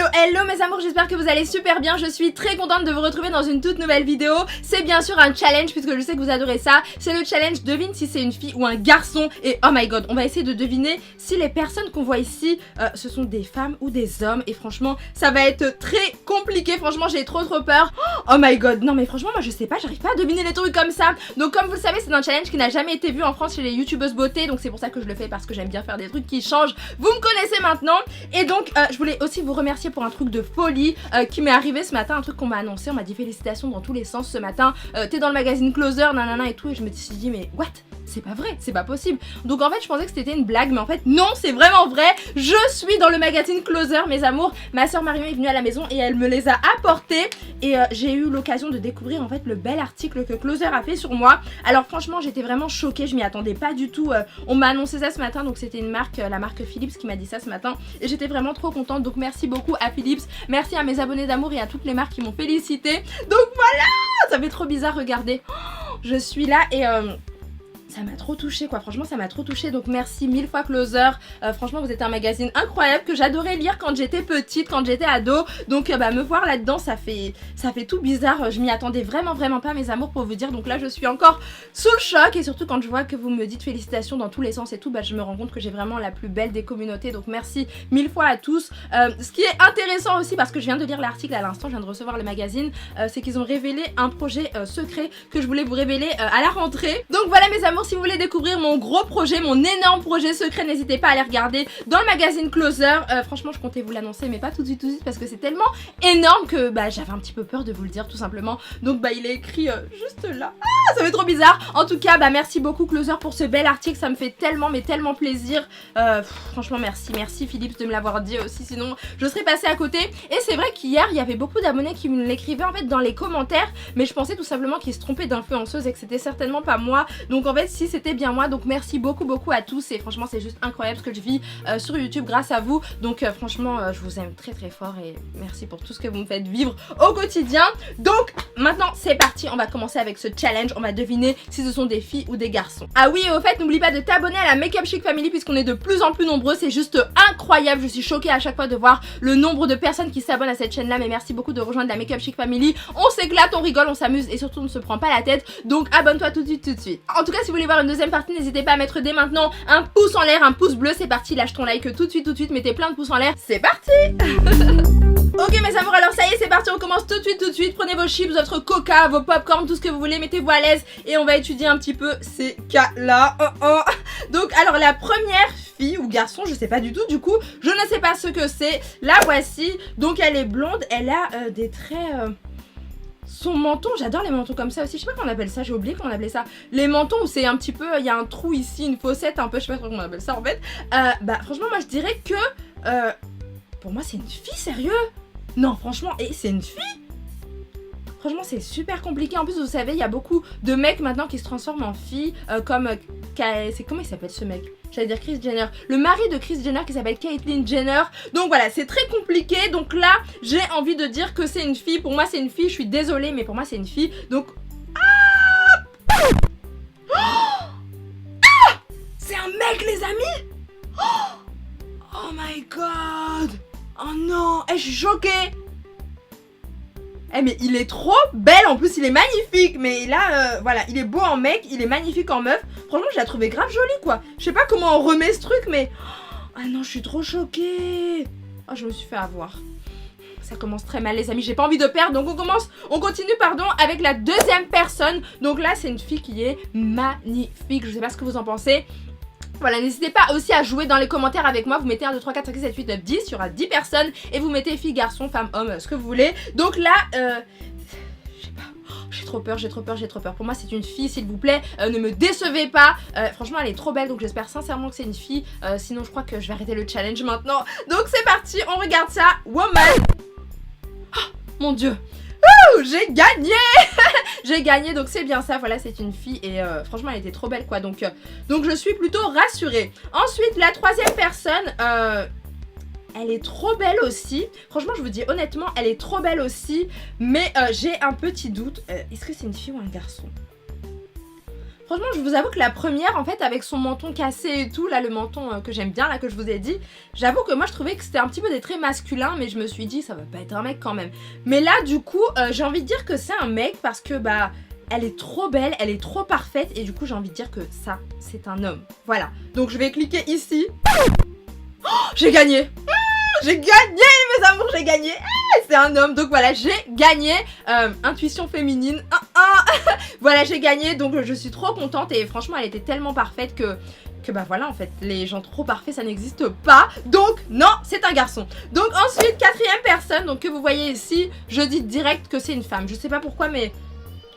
Hello hello mes amours, j'espère que vous allez super bien. Je suis très contente de vous retrouver dans une toute nouvelle vidéo. C'est bien sûr un challenge puisque je sais que vous adorez ça. C'est le challenge devine si c'est une fille ou un garçon. Et oh my god, on va essayer de deviner si les personnes qu'on voit ici ce sont des femmes ou des hommes. Et franchement ça va être très compliqué. Franchement j'ai trop peur. Oh my god, non mais franchement moi je sais pas, j'arrive pas à deviner les trucs comme ça. Donc comme vous le savez c'est un challenge qui n'a jamais été vu en France chez les youtubeuses beauté. Donc c'est pour ça que je le fais, parce que j'aime bien faire des trucs qui changent. Vous me connaissez maintenant. Et donc je voulais aussi vous remercier pour un truc de folie qui m'est arrivé ce matin, un truc qu'on m'a annoncé. On m'a dit félicitations dans tous les sens ce matin, t'es dans le magazine Closer, nanana et tout. Et je me suis dit mais what, c'est pas vrai, c'est pas possible. Donc en fait je pensais que c'était une blague, mais en fait non, c'est vraiment vrai. Je suis dans le magazine Closer mes amours. Ma soeur Marion est venue à la maison et elle me les a apportés. Et j'ai eu l'occasion de découvrir en fait le bel article que Closer a fait sur moi. Alors franchement j'étais vraiment choquée, je m'y attendais pas du tout. On m'a annoncé ça ce matin, donc c'était une marque, la marque Philips qui m'a dit ça ce matin. Et j'étais vraiment trop contente, donc merci beaucoup à Philips. Merci à mes abonnés d'amour et à toutes les marques qui m'ont félicité. Donc voilà, ça fait trop bizarre, regardez. Je suis là et ça m'a trop touchée quoi, franchement ça m'a trop touchée. Donc merci mille fois Closer, franchement vous êtes un magazine incroyable que j'adorais lire quand j'étais petite, quand j'étais ado. Donc me voir là-dedans ça fait tout bizarre, je m'y attendais vraiment pas mes amours pour vous dire. Donc là je suis encore sous le choc, et surtout quand je vois que vous me dites félicitations dans tous les sens et tout, je me rends compte que j'ai vraiment la plus belle des communautés. Donc merci mille fois à tous. Ce qui est intéressant aussi, parce que je viens de lire l'article à l'instant, je viens de recevoir le magazine, c'est qu'ils ont révélé un projet secret que je voulais vous révéler à la rentrée. Donc voilà mes amours, si vous voulez découvrir mon gros projet, mon énorme projet secret, n'hésitez pas à aller regarder dans le magazine Closer. Franchement je comptais vous l'annoncer mais pas tout de suite parce que c'est tellement énorme que j'avais un petit peu peur de vous le dire tout simplement. Donc il est écrit juste là. Ah, ça fait trop bizarre. En tout cas merci beaucoup Closer pour ce bel article, ça me fait tellement mais tellement plaisir. Franchement merci Philips de me l'avoir dit aussi, sinon je serais passée à côté. Et c'est vrai qu'hier il y avait beaucoup d'abonnés qui me l'écrivaient en fait dans les commentaires, mais je pensais tout simplement qu'ils se trompaient d'influenceuse et que c'était certainement pas moi. Donc en fait si c'était bien moi, donc merci beaucoup à tous. Et franchement c'est juste incroyable ce que je vis sur YouTube grâce à vous. Donc franchement je vous aime très fort et merci pour tout ce que vous me faites vivre au quotidien. Donc maintenant c'est parti, on va commencer avec ce challenge. On va deviner si ce sont des filles ou des garçons. Ah oui, et au fait n'oublie pas de t'abonner à la Makeup Chic Family puisqu'on est de plus en plus nombreux. C'est juste incroyable, je suis choquée à chaque fois de voir le nombre de personnes qui s'abonnent à cette chaîne là. Mais merci beaucoup de rejoindre la Makeup Chic Family. On s'éclate, on rigole, on s'amuse et surtout on ne se prend pas la tête. Donc abonne-toi tout de suite. En tout cas si vous voulez voir une deuxième partie, n'hésitez pas à mettre dès maintenant un pouce en l'air, un pouce bleu. C'est parti, lâche ton like tout de suite, mettez plein de pouces en l'air, c'est parti. Ok mes amours, alors ça y est c'est parti, on commence tout de suite. Prenez vos chips, votre coca, vos popcorn, tout ce que vous voulez, mettez-vous à l'aise et on va étudier un petit peu ces cas là. Donc alors la première fille ou garçon, je sais pas du tout, du coup je ne sais pas ce que c'est. La voici, donc elle est blonde, elle a des traits... Son menton, j'adore les mentons comme ça aussi, je sais pas comment on appelle ça, j'ai oublié comment on appelait ça. Les mentons où c'est un petit peu, il y a un trou ici, une fossette un peu, je sais pas comment on appelle ça en fait. Franchement moi je dirais que pour moi c'est une fille, sérieux. Non franchement, et c'est une fille. Franchement c'est super compliqué, en plus vous savez il y a beaucoup de mecs maintenant qui se transforment en filles comme, c'est comment il s'appelle ce mec? J'allais dire Kris Jenner, le mari de Kris Jenner qui s'appelle Caitlyn Jenner. Donc voilà, c'est très compliqué. Donc là, j'ai envie de dire que c'est une fille. Pour moi, c'est une fille. Je suis désolée, mais pour moi, c'est une fille. Donc... C'est un mec, les amis. Oh my god. Oh non. Je suis choquée. Mais il est trop belle, en plus il est magnifique. Mais là, voilà, il est beau en mec, il est magnifique en meuf. Franchement, je la trouvais grave jolie, quoi. Je sais pas comment on remet ce truc, mais... Ah non, je suis trop choquée. Oh, je me suis fait avoir. Ça commence très mal, les amis, j'ai pas envie de perdre. Donc on continue, pardon, avec la deuxième personne. Donc là, c'est une fille qui est magnifique. Je sais pas ce que vous en pensez. Voilà, n'hésitez pas aussi à jouer dans les commentaires avec moi. Vous mettez 1, 2, 3, 4, 5, 6, 7, 8, 9, 10. Il y aura 10 personnes. Et vous mettez fille, garçon, femme, homme, ce que vous voulez. Donc là, je sais pas. J'ai trop peur. Pour moi, c'est une fille, s'il vous plaît. Ne me décevez pas. Franchement, elle est trop belle. Donc j'espère sincèrement que c'est une fille. Sinon, je crois que je vais arrêter le challenge maintenant. Donc c'est parti, on regarde ça. Woman. Oh, mon Dieu. J'ai gagné. J'ai gagné, donc c'est bien ça, voilà, c'est une fille et franchement elle était trop belle quoi, donc je suis plutôt rassurée. Ensuite la troisième personne, elle est trop belle aussi. Franchement je vous dis honnêtement, elle est trop belle aussi, mais j'ai un petit doute. Est-ce que c'est une fille ou un garçon? Franchement, je vous avoue que la première, en fait, avec son menton cassé et tout, là, le menton que j'aime bien, là, que je vous ai dit, j'avoue que moi, je trouvais que c'était un petit peu des traits masculins, mais je me suis dit, ça va pas être un mec quand même. Mais là, du coup, j'ai envie de dire que c'est un mec parce que, bah, elle est trop belle, elle est trop parfaite, et du coup, j'ai envie de dire que ça, c'est un homme. Voilà. Donc, je vais cliquer ici. Oh, j'ai gagné! J'ai gagné, mes amours, j'ai gagné! C'est un homme, donc voilà, j'ai gagné. Intuition féminine. Voilà, j'ai gagné, donc je suis trop contente et franchement, elle était tellement parfaite que bah voilà, en fait, les gens trop parfaits, ça n'existe pas. Donc non, c'est un garçon. Donc ensuite, quatrième personne, donc que vous voyez ici, je dis direct que c'est une femme. Je sais pas pourquoi, mais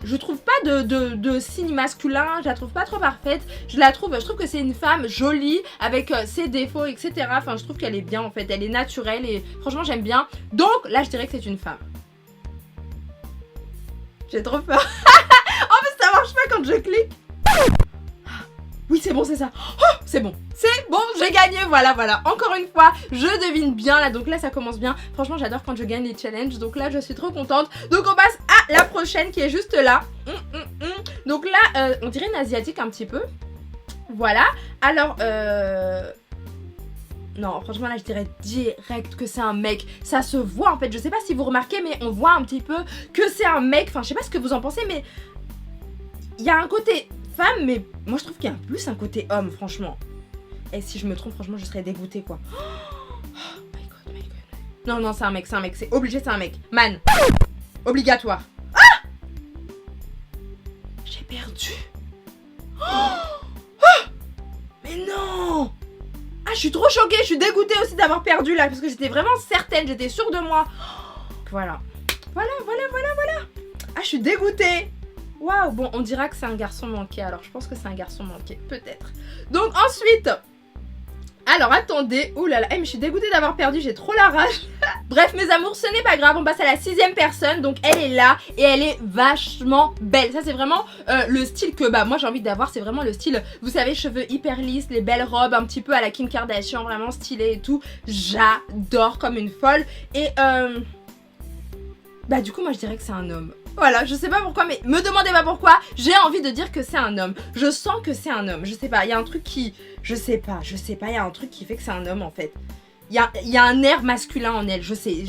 je trouve pas de signe masculin, je la trouve pas trop parfaite. Je trouve que c'est une femme jolie, avec ses défauts, etc. Enfin, je trouve qu'elle est bien, en fait, elle est naturelle et franchement, j'aime bien. Donc là, je dirais que c'est une femme. J'ai trop peur. En fait, ça marche pas quand je clique. Oui, c'est bon, c'est ça. Oh, c'est bon, j'ai gagné, voilà. Encore une fois, je devine bien, là, donc là, ça commence bien. Franchement, j'adore quand je gagne les challenges, donc là, je suis trop contente. Donc, on passe à la prochaine qui est juste là. Donc là, on dirait une asiatique un petit peu. Voilà, alors, non, franchement, là, je dirais direct que c'est un mec. Ça se voit, en fait, je sais pas si vous remarquez, mais on voit un petit peu que c'est un mec. Enfin, je sais pas ce que vous en pensez, mais il y a un côté femme, mais moi je trouve qu'il y a plus un côté homme, franchement. Et si je me trompe, franchement, je serais dégoûtée, quoi. Oh my god, my god. Non, c'est un mec, c'est obligé, c'est un mec. Man, obligatoire. Ah, j'ai perdu. Mais non. Ah, je suis trop choquée, je suis dégoûtée aussi d'avoir perdu, là, parce que j'étais vraiment certaine, j'étais sûre de moi. Voilà. Voilà. Ah, je suis dégoûtée. Waouh, bon, on dira que c'est un garçon manqué, alors je pense que c'est un garçon manqué, peut-être. Donc ensuite, alors attendez, oulala, mais je suis dégoûtée d'avoir perdu, j'ai trop la rage. Bref, mes amours, ce n'est pas grave, on passe à la sixième personne, donc elle est là et elle est vachement belle. Ça, c'est vraiment le style que bah moi j'ai envie d'avoir, c'est vraiment le style, vous savez, cheveux hyper lisses, les belles robes, un petit peu à la Kim Kardashian, vraiment stylée et tout. J'adore comme une folle et bah du coup, moi je dirais que c'est un homme. Voilà, je sais pas pourquoi, mais me demandez pas pourquoi, j'ai envie de dire que c'est un homme. Je sens que c'est un homme, je sais pas, il y a un truc qui... Je sais pas, il y a un truc qui fait que c'est un homme en fait. Il y a un air masculin en elle, je sais,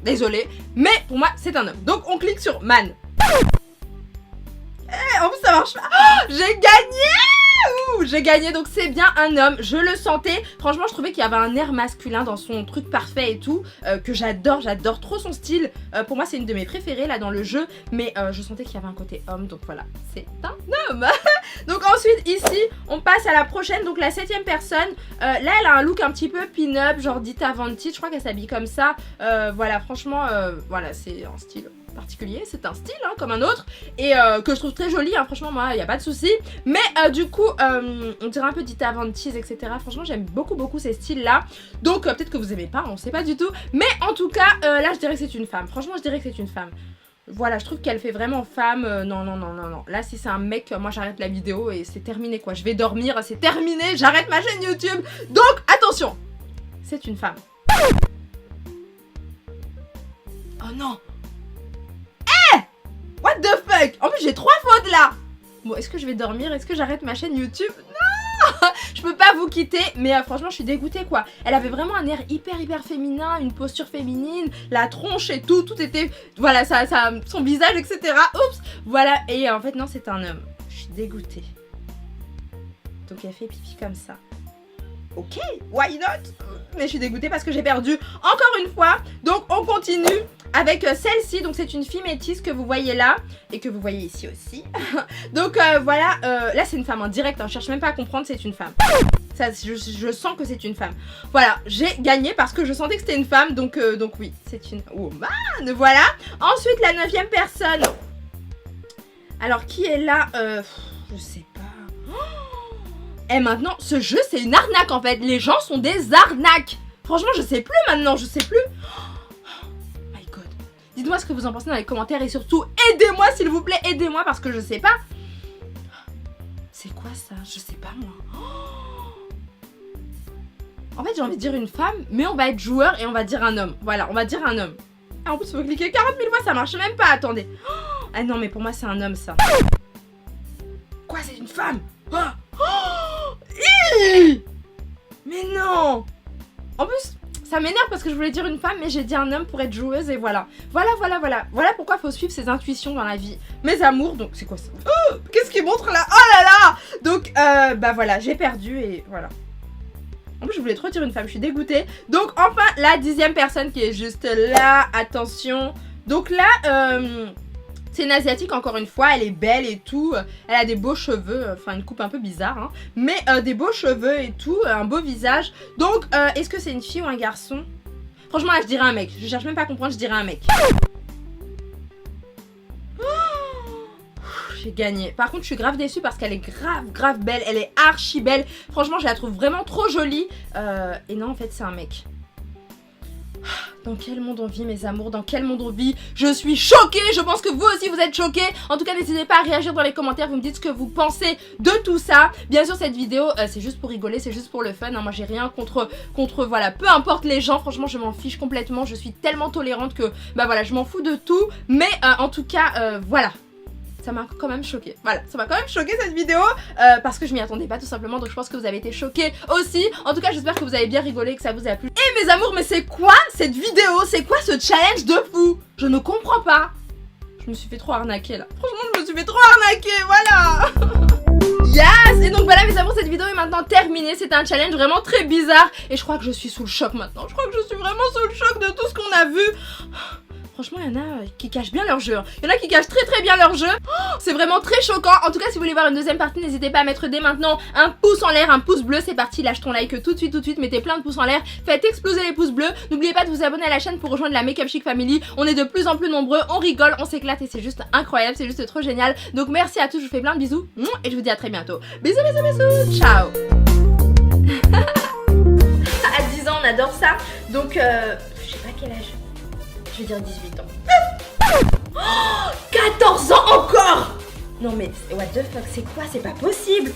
désolée, mais pour moi c'est un homme. Donc on clique sur man. En plus ça marche pas. Oh, j'ai gagné! J'ai gagné, donc c'est bien un homme, je le sentais. Franchement, je trouvais qu'il y avait un air masculin dans son truc parfait et tout, que j'adore trop son style. Pour moi, c'est une de mes préférées là dans le jeu, mais je sentais qu'il y avait un côté homme, donc voilà, c'est un homme. Donc ensuite, ici, on passe à la prochaine, donc la septième personne. Là, elle a un look un petit peu pin-up, genre Dita Von Teese, je crois qu'elle s'habille comme ça. Voilà, franchement, voilà, c'est un style particulier, c'est un style hein, comme un autre et que je trouve très joli, hein, franchement moi il n'y a pas de souci, mais du coup on dirait un peu Dita Von Teese, etc. Franchement j'aime beaucoup ces styles là, donc peut-être que vous aimez pas, on sait pas du tout, mais en tout cas là je dirais que c'est une femme, franchement je dirais que c'est une femme. Voilà, je trouve qu'elle fait vraiment femme, non, là si c'est un mec, moi j'arrête la vidéo et c'est terminé quoi, je vais dormir, c'est terminé, j'arrête ma chaîne YouTube, donc attention, c'est une femme. Oh non. What the fuck? En plus j'ai 3 fautes là. Bon, est-ce que je vais dormir? Est-ce que j'arrête ma chaîne YouTube? Non. Je peux pas vous quitter, mais franchement je suis dégoûtée quoi. Elle avait vraiment un air hyper féminin, une posture féminine, la tronche et tout était... Voilà, son visage, etc. Oups. Voilà, et en fait non, c'est un homme. Je suis dégoûtée. Donc elle fait pipi comme ça. Ok, why not? Mais je suis dégoûtée parce que j'ai perdu encore une fois. Donc on continue avec celle-ci. Donc c'est une fille métisse que vous voyez là et que vous voyez ici aussi. Donc voilà, là c'est une femme en direct, hein, je cherche même pas à comprendre, c'est une femme. Ça, je sens que c'est une femme. Voilà, j'ai gagné parce que je sentais que c'était une femme. Donc oui, c'est une woman. Voilà. Ensuite la 9e personne. Alors qui est là? Je sais pas. Et maintenant, ce jeu, c'est une arnaque en fait. Les gens sont des arnaques. Franchement, je sais plus maintenant, je sais plus. Oh my god. Dites-moi ce que vous en pensez dans les commentaires et surtout, aidez-moi s'il vous plaît, aidez-moi parce que je sais pas. C'est quoi ça? Je sais pas moi. En fait, j'ai envie de dire une femme, mais on va être joueur et on va dire un homme. Voilà, on va dire un homme. Ah, en plus, il faut cliquer 40 000 fois, ça marche même pas, attendez. Ah non, mais pour moi, c'est un homme ça. quoi, c'est une femme? Oh. Mais non. En plus, ça m'énerve parce que je voulais dire une femme, mais j'ai dit un homme pour être joueuse et voilà. Voilà pourquoi faut suivre ses intuitions dans la vie. Mes amours, donc c'est quoi ça? Oh, qu'est-ce qu'il montre là? Oh là là. Donc, bah voilà, j'ai perdu et voilà. En plus, je voulais trop dire une femme, je suis dégoûtée. Donc, enfin, la 10e personne qui est juste là. Attention. Donc là, c'est une asiatique encore une fois, elle est belle et tout, elle a des beaux cheveux, enfin une coupe un peu bizarre, hein, mais des beaux cheveux et tout, un beau visage. Donc est-ce que c'est une fille ou un garçon? Franchement là je dirais un mec, je cherche même pas à comprendre, je dirais un mec. J'ai gagné. Par contre je suis grave déçue parce qu'elle est grave belle, elle est archi belle. Franchement je la trouve vraiment trop jolie. Et non en fait c'est un mec. Dans quel monde on vit mes amours, dans quel monde on vit? Je suis choquée, je pense que vous aussi vous êtes choqués. En tout cas n'hésitez pas à réagir dans les commentaires, vous me dites ce que vous pensez de tout ça. Bien sûr cette vidéo c'est juste pour rigoler, c'est juste pour le fun, hein. Moi j'ai rien contre voilà, peu importe les gens, franchement je m'en fiche complètement. Je suis tellement tolérante que bah voilà, je m'en fous de tout. Mais en tout cas voilà, ça m'a quand même choquée. Voilà, ça m'a quand même choquée cette vidéo parce que je m'y attendais pas tout simplement. Donc je pense que vous avez été choqués aussi. En tout cas j'espère que vous avez bien rigolé, que ça vous a plu. Et mes amours, mais c'est quoi cette vidéo? C'est quoi ce challenge de fou? Je ne comprends pas. Je me suis fait trop arnaquer là. Franchement je me suis fait trop arnaquer, voilà. Yes. Et donc voilà mes amours, cette vidéo est maintenant terminée. C'était un challenge vraiment très bizarre. Et je crois que je suis sous le choc maintenant. Je crois que je suis vraiment sous le choc de tout ce qu'on a vu. Franchement, il y en a qui cachent bien leur jeu. Il y en a qui cachent très bien leur jeu. Oh, c'est vraiment très choquant. En tout cas, si vous voulez voir une deuxième partie, n'hésitez pas à mettre dès maintenant un pouce en l'air, un pouce bleu. C'est parti, lâche ton like tout de suite. Mettez plein de pouces en l'air. Faites exploser les pouces bleus. N'oubliez pas de vous abonner à la chaîne pour rejoindre la Make Up Chic Family. On est de plus en plus nombreux. On rigole, on s'éclate et c'est juste incroyable. C'est juste trop génial. Donc merci à tous. Je vous fais plein de bisous. Et je vous dis à très bientôt. Bisous. Ciao. À 10 ans, on adore ça. Donc, je sais pas quel âge. Je vais dire 18 ans. Oh, 14 ans encore. Non mais what the fuck, c'est quoi? C'est pas possible.